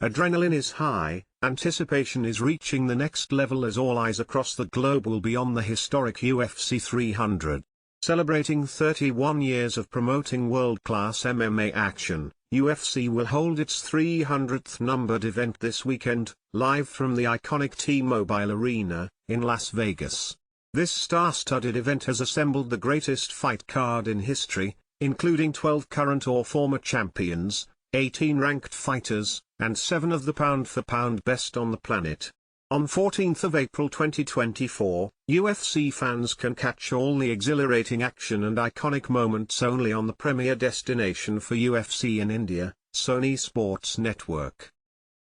Adrenaline is high, anticipation is reaching the next level as all eyes across the globe will be on the historic UFC 300. Celebrating 31 years of promoting world-class MMA action, UFC will hold its 300th numbered event this weekend, live from the iconic T-Mobile Arena, in Las Vegas. This star-studded event has assembled the greatest fight card in history, including 12 current or former champions, 18 ranked fighters, and 7 of the pound-for-pound best on the planet. On 14th of April 2024, UFC fans can catch all the exhilarating action and iconic moments only on the premier destination for UFC in India, Sony Sports Network.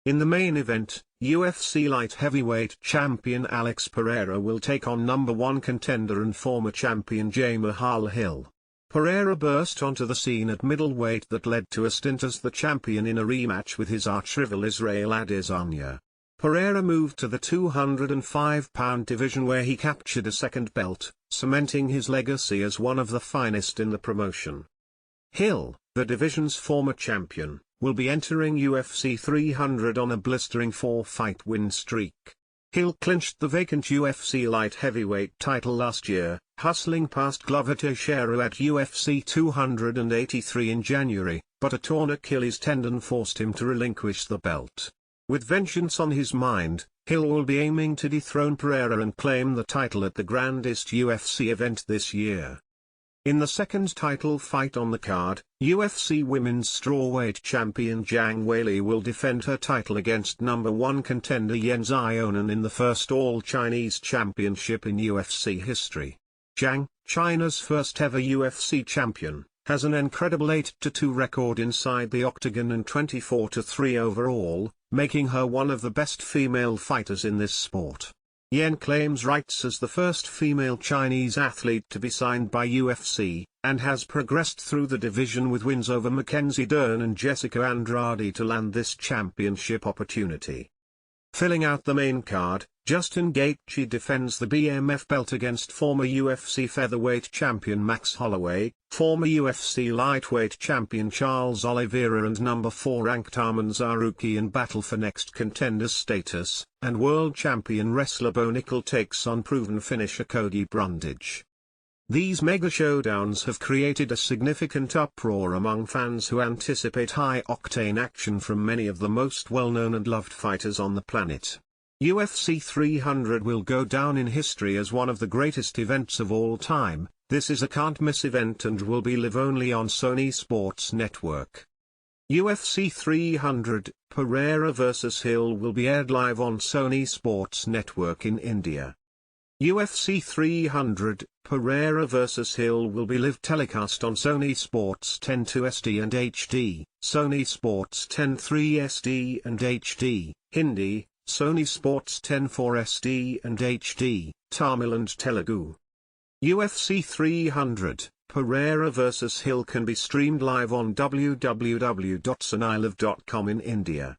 In the main event, UFC light heavyweight champion Alex Pereira will take on number 1 contender and former champion Jamahal Hill. Pereira burst onto the scene at middleweight that led to a stint as the champion in a rematch with his arch-rival Israel Adesanya. Pereira moved to the 205-pound division where he captured a second belt, cementing his legacy as one of the finest in the promotion. Hill, the division's former champion, will be entering UFC 300 on a blistering 4-fight win streak. Hill clinched the vacant UFC light heavyweight title last year, hustling past Glover Teixeira at UFC 283 in January, but a torn Achilles tendon forced him to relinquish the belt. With vengeance on his mind, Hill will be aiming to dethrone Pereira and claim the title at the grandest UFC event this year. In the second title fight on the card, UFC Women's Strawweight champion Zhang Weili will defend her title against number 1 contender Yan Xiaonan in the first all-Chinese championship in UFC history. Zhang, China's first ever UFC champion, has an incredible 8-2 record inside the octagon and 24-3 overall, making her one of the best female fighters in this sport. Yan claims rights as the first female Chinese athlete to be signed by UFC, and has progressed through the division with wins over Mackenzie Dern and Jessica Andrade to land this championship opportunity. Filling out the main card, Justin Gaethje defends the BMF belt against former UFC featherweight champion Max Holloway, former UFC lightweight champion Charles Oliveira and number 4 ranked Arman Tsarukyan in battle for next contender status, and world champion wrestler Bo Nickel takes on proven finisher Cody Brundage. These mega showdowns have created a significant uproar among fans who anticipate high-octane action from many of the most well-known and loved fighters on the planet. UFC 300 will go down in history as one of the greatest events of all time. This is a can't-miss event and will be live only on Sony Sports Network. UFC 300, Pereira vs Hill will be aired live on Sony Sports Network in India. UFC 300, Pereira vs Hill will be live telecast on Sony Sports 10 2SD and HD, Sony Sports 10 3SD and HD, Hindi, Sony Sports 10 4SD and HD, Tamil and Telugu. UFC 300, Pereira vs Hill can be streamed live on www.sonilive.com in India.